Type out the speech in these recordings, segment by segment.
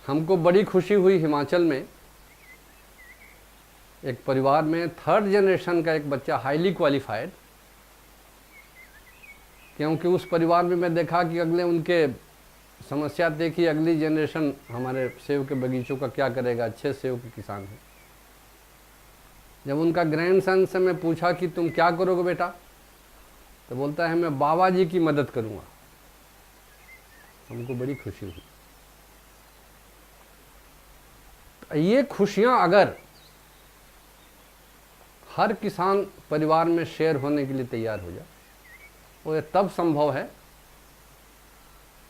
हमको बड़ी खुशी हुई हिमाचल में एक परिवार में थर्ड जनरेशन का एक बच्चा हाईली क्वालिफाइड, क्योंकि उस परिवार में मैं देखा कि अगले उनके समस्या देखी, अगली जनरेशन हमारे सेब के बगीचों का क्या करेगा, अच्छे सेब के किसान हैं। जब उनका ग्रैंडसन से मैं पूछा कि तुम क्या करोगे बेटा, तो बोलता है मैं बाबा जी की मदद करूंगा। हमको बड़ी खुशी हुई। ये खुशियां अगर हर किसान परिवार में शेयर होने के लिए तैयार हो जाए, वो ये तब संभव है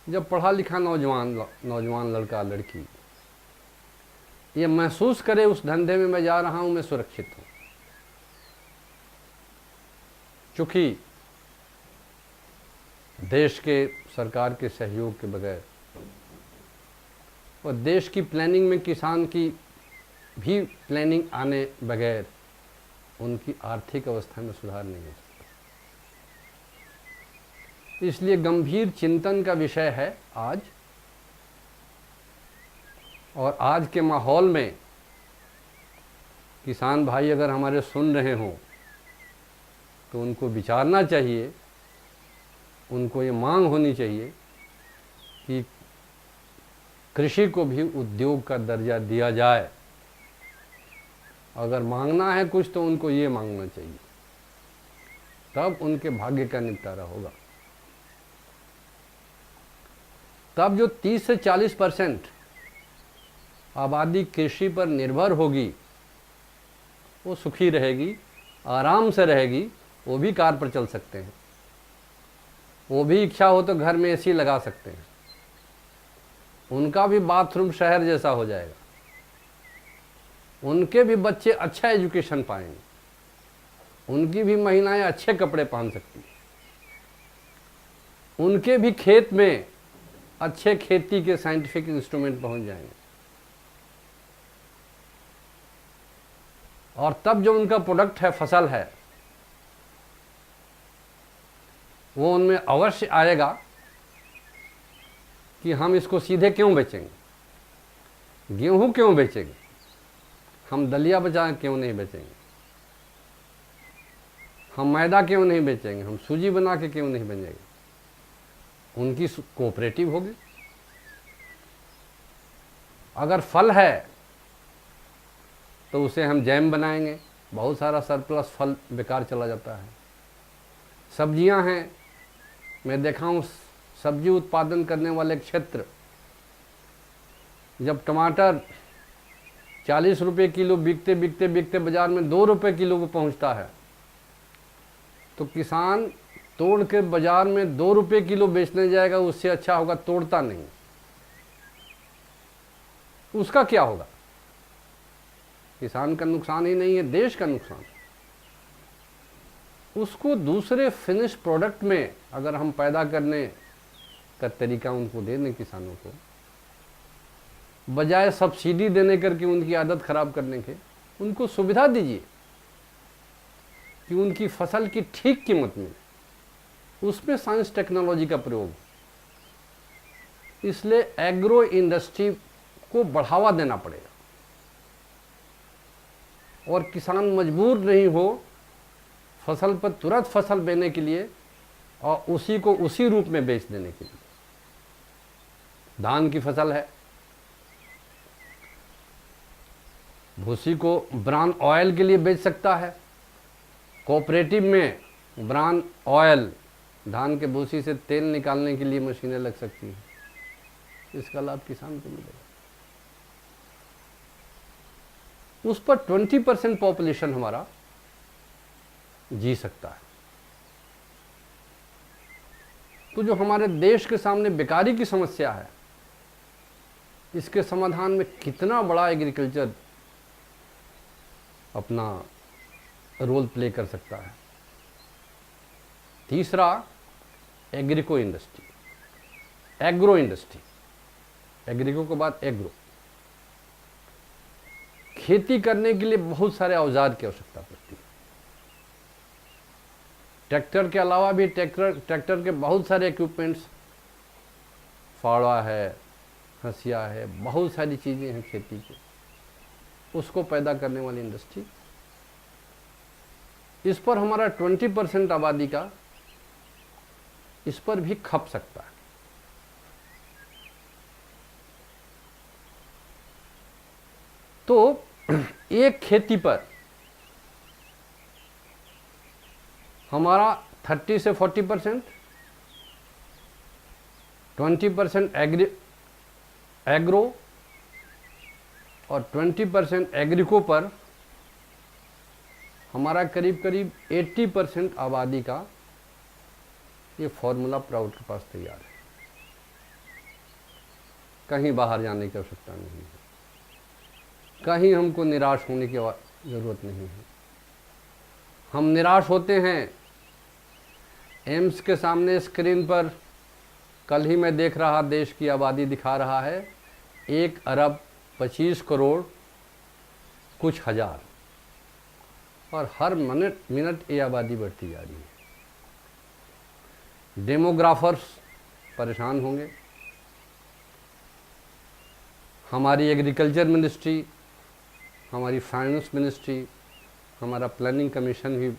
जब पढ़ा लिखा नौजवान लड़का लड़की ये महसूस करे उस धंधे में मैं जा रहा हूं, मैं सुरक्षित हूं। चूंकि देश के सरकार के सहयोग के बगैर और देश की प्लानिंग में किसान की भी प्लानिंग आने बगैर उनकी आर्थिक अवस्था में सुधार नहीं हो सकता। इसलिए गंभीर चिंतन का विषय है आज, और आज के माहौल में किसान भाई अगर हमारे सुन रहे हों तो उनको विचारना चाहिए, उनको ये मांग होनी चाहिए कि कृषि को भी उद्योग का दर्जा दिया जाए। अगर मांगना है कुछ तो उनको ये मांगना चाहिए, तब उनके भाग्य का निपटारा होगा। तब जो 30 से 40% आबादी कृषि पर निर्भर होगी वो सुखी रहेगी, आराम से रहेगी। वो भी कार पर चल सकते हैं, वो भी इच्छा हो तो घर में एसी लगा सकते हैं, उनका भी बाथरूम शहर जैसा हो जाएगा, उनके भी बच्चे अच्छा एजुकेशन पाएंगे, उनकी भी महिलाएं अच्छे कपड़े पहन सकती हैं, उनके भी खेत में अच्छे खेती के साइंटिफिक इंस्ट्रूमेंट पहुंच जाएंगे। और तब जो उनका प्रोडक्ट है, फसल है, वो उनमें अवश्य आएगा कि हम इसको सीधे क्यों बेचेंगे, गेहूं क्यों बेचेंगे, हम दलिया बचा क्यों नहीं बेचेंगे, हम मैदा क्यों नहीं बेचेंगे, हम सूजी बना के क्यों नहीं बेचेंगे। उनकी कोऑपरेटिव होगी। अगर फल है तो उसे हम जैम बनाएंगे, बहुत सारा सरप्लस फल बेकार चला जाता है। सब्जियां हैं, मैं देखा हूँ सब्जी उत्पादन करने वाले क्षेत्र, जब टमाटर 40 रुपये किलो बिकते बिकते बिकते बाजार में 2 रुपये किलो को पहुँचता है, तो किसान तोड़ के बाजार में 2 रुपये किलो बेचने जाएगा, उससे अच्छा होगा तोड़ता नहीं। उसका क्या होगा? किसान का नुकसान ही नहीं है, देश का नुकसान। उसको दूसरे फिनिश प्रोडक्ट में अगर हम पैदा करने का तरीका उनको दे दें किसानों को, बजाय सब्सिडी देने करके उनकी आदत खराब करने के, उनको सुविधा दीजिए कि उनकी फसल की ठीक कीमत मिले, उसमें साइंस टेक्नोलॉजी का प्रयोग। इसलिए एग्रो इंडस्ट्री को बढ़ावा देना पड़ेगा और किसान मजबूर नहीं हो फसल पर तुरंत फसल बेचने के लिए और उसी को उसी रूप में बेच देने के लिए। धान की फसल है, भूसी को ब्रान ऑयल के लिए बेच सकता है, कोऑपरेटिव में ब्रान ऑयल, धान के भूसी से तेल निकालने के लिए मशीनें लग सकती हैं। इसका लाभ किसान को मिलेगा। उस पर 20% पॉपुलेशन हमारा जी सकता है। तो जो हमारे देश के सामने बेकारी की समस्या है, इसके समाधान में कितना बड़ा एग्रीकल्चर अपना रोल प्ले कर सकता है। तीसरा, Agrico industry, agro industry, Agrico के बाद एग्रो। खेती करने के लिए बहुत सारे औजार की आवश्यकता पड़ती है। ट्रैक्टर के अलावा भी ट्रैक्टर के बहुत सारे इक्विपमेंट्स, फावड़ा है, हंसिया है, बहुत सारी चीज़ें हैं खेती की, उसको पैदा करने वाली इंडस्ट्री। इस पर हमारा 20% आबादी का इस पर भी खप सकता है। तो एक खेती पर हमारा 30 से 40%, 20% एग्रो और 20% एग्रीको पर हमारा करीब करीब 80% आबादी का ये फॉर्मूला प्राउड के पास तैयार है। कहीं बाहर जाने की आवश्यकता नहीं है, कहीं हमको निराश होने की ज़रूरत नहीं है। हम निराश होते हैं एम्स के सामने स्क्रीन पर, कल ही मैं देख रहा, देश की आबादी दिखा रहा है 1 अरब 25 करोड़ कुछ हजार, और हर मिनट ये आबादी बढ़ती जा रही है। डेमोग्राफर्स परेशान होंगे। हमारी एग्रीकल्चर मिनिस्ट्री, हमारी फाइनेंस मिनिस्ट्री, हमारा प्लानिंग कमीशन भी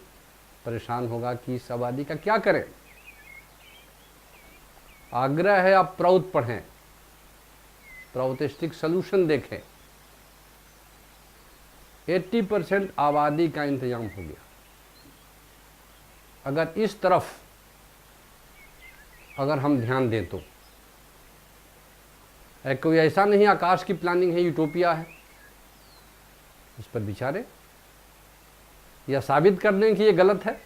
परेशान होगा कि इस आबादी का क्या करें। आग्रह है आप प्राउड पढ़ें, प्राउटिस्टिक सॉल्यूशन देखें। 80% आबादी का इंतजाम हो गया। अगर इस तरफ अगर हम ध्यान दें तो कोई ऐसा नहीं आकाश की प्लानिंग है, यूटोपिया है, इस पर विचारें या साबित कर दें कि ये गलत है।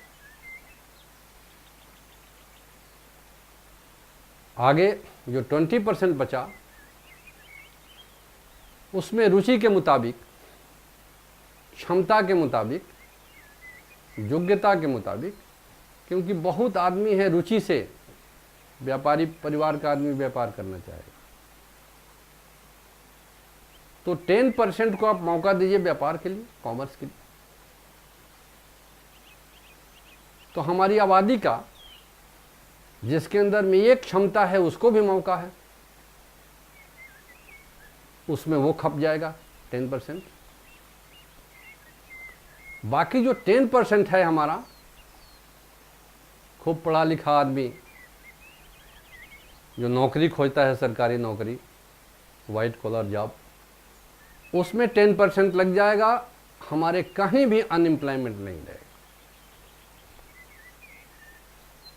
आगे जो 20% बचा उसमें रुचि के मुताबिक, क्षमता के मुताबिक, योग्यता के मुताबिक, क्योंकि बहुत आदमी है रुचि से, व्यापारी परिवार का आदमी व्यापार करना चाहेगा, तो 10% को आप मौका दीजिए व्यापार के लिए, कॉमर्स के लिए। तो हमारी आबादी का जिसके अंदर में एक क्षमता है उसको भी मौका है, उसमें वो खप जाएगा 10%। बाकी जो 10% है हमारा खूब पढ़ा लिखा आदमी जो नौकरी खोजता है, सरकारी नौकरी, वाइट कॉलर जॉब, उसमें 10% लग जाएगा, हमारे कहीं भी अनएम्प्लॉयमेंट नहीं रहेगा।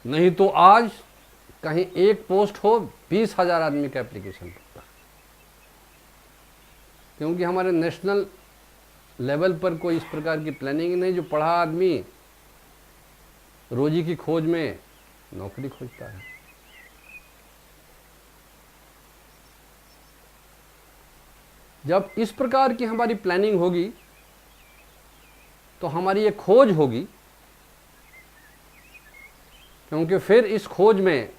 नहीं तो आज कहीं एक पोस्ट हो 20,000 आदमी का एप्लीकेशन होता है, क्योंकि हमारे नेशनल लेवल पर कोई इस प्रकार की प्लानिंग नहीं। जो पढ़ा आदमी रोजी की खोज में नौकरी खोजता है। जब इस प्रकार की हमारी प्लानिंग होगी तो हमारी ये खोज होगी, क्योंकि फिर इस खोज में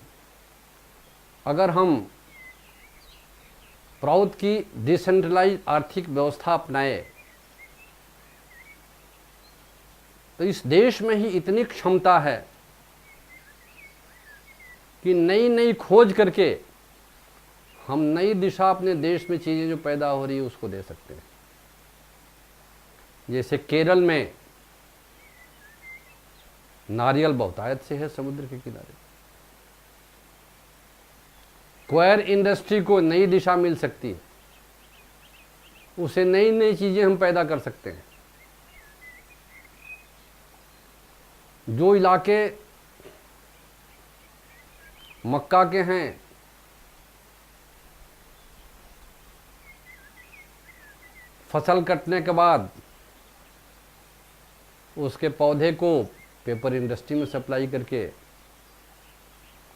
अगर हम प्राउड की डिसेंट्रलाइज आर्थिक व्यवस्था अपनाए तो इस देश में ही इतनी क्षमता है कि नई नई खोज करके हम नई दिशा अपने देश में चीज़ें जो पैदा हो रही है उसको दे सकते हैं। जैसे केरल में नारियल बहुतायत से है समुद्र के किनारे, क्वायर इंडस्ट्री को नई दिशा मिल सकती है, उसे नई नई चीज़ें हम पैदा कर सकते हैं। जो इलाके मक्का के हैं, फसल कटने के बाद उसके पौधे को पेपर इंडस्ट्री में सप्लाई करके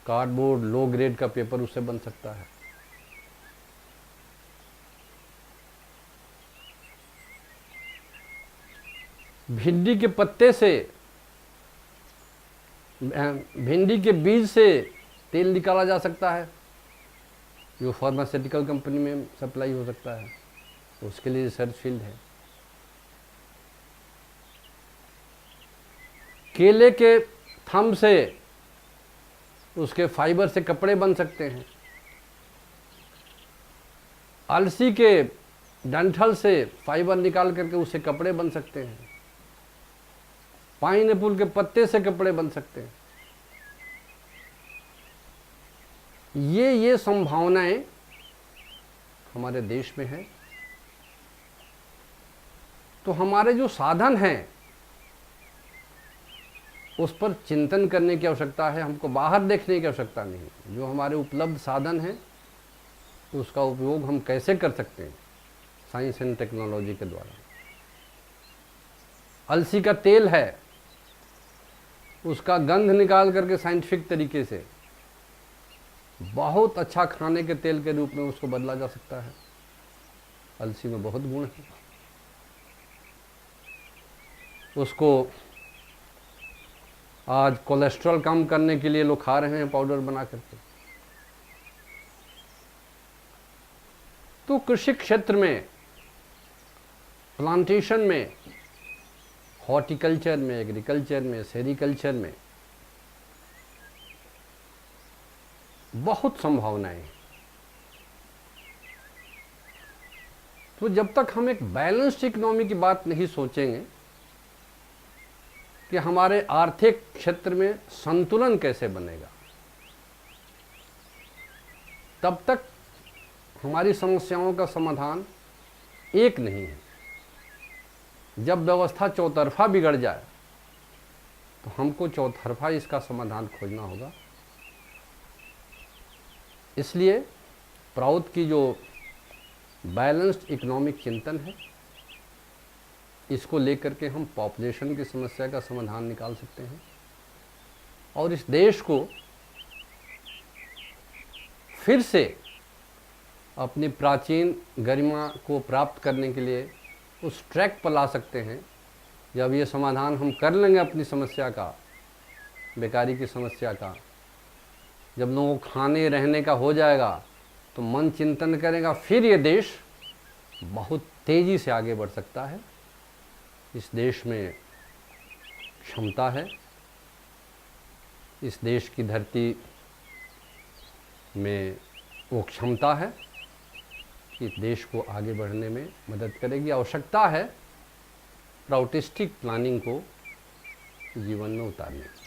कार्डबोर्ड, लो ग्रेड का पेपर उससे बन सकता है। भिंडी के पत्ते से, भिंडी के बीज से तेल निकाला जा सकता है, जो फार्मास्यूटिकल कंपनी में सप्लाई हो सकता है। उसके लिए रिसर्च फील्ड है। केले के थंब से उसके फाइबर से कपड़े बन सकते हैं। अलसी के डंठल से फाइबर निकाल करके उससे कपड़े बन सकते हैं, पाइनएप्पल के पत्ते से कपड़े बन सकते हैं। ये संभावनाएं हमारे देश में है। तो हमारे जो साधन हैं उस पर चिंतन करने की आवश्यकता है, हमको बाहर देखने की आवश्यकता नहीं। जो हमारे उपलब्ध साधन हैं उसका उपयोग हम कैसे कर सकते हैं, साइंस एंड टेक्नोलॉजी के द्वारा। अलसी का तेल है, उसका गंध निकाल करके साइंटिफिक तरीके से बहुत अच्छा खाने के तेल के रूप में उसको बदला जा सकता है। अलसी में बहुत गुण है। उसको आज कोलेस्ट्रॉल कम करने के लिए लोग खा रहे हैं पाउडर बना करके। तो कृषि क्षेत्र में, प्लांटेशन में, हॉर्टिकल्चर में, एग्रीकल्चर में, सेरिकल्चर में बहुत संभावनाएं हैं। तो जब तक हम एक बैलेंस्ड इकोनॉमी की बात नहीं सोचेंगे कि हमारे आर्थिक क्षेत्र में संतुलन कैसे बनेगा, तब तक हमारी समस्याओं का समाधान एक नहीं है। जब व्यवस्था चौतरफा बिगड़ जाए तो हमको चौतरफा इसका समाधान खोजना होगा। इसलिए प्राउद की जो बैलेंस्ड इकोनॉमिक चिंतन है, इसको लेकर के हम पॉपुलेशन की समस्या का समाधान निकाल सकते हैं और इस देश को फिर से अपनी प्राचीन गरिमा को प्राप्त करने के लिए उस ट्रैक पर ला सकते हैं। जब ये समाधान हम कर लेंगे अपनी समस्या का, बेकारी की समस्या का, जब लोगों को खाने रहने का हो जाएगा तो मन चिंतन करेगा, फिर ये देश बहुत तेज़ी से आगे बढ़ सकता है। इस देश में क्षमता है, इस देश की धरती में वो क्षमता है कि देश को आगे बढ़ने में मदद करेगी। आवश्यकता है प्राउटिस्टिक प्लानिंग को जीवन में उतारने की।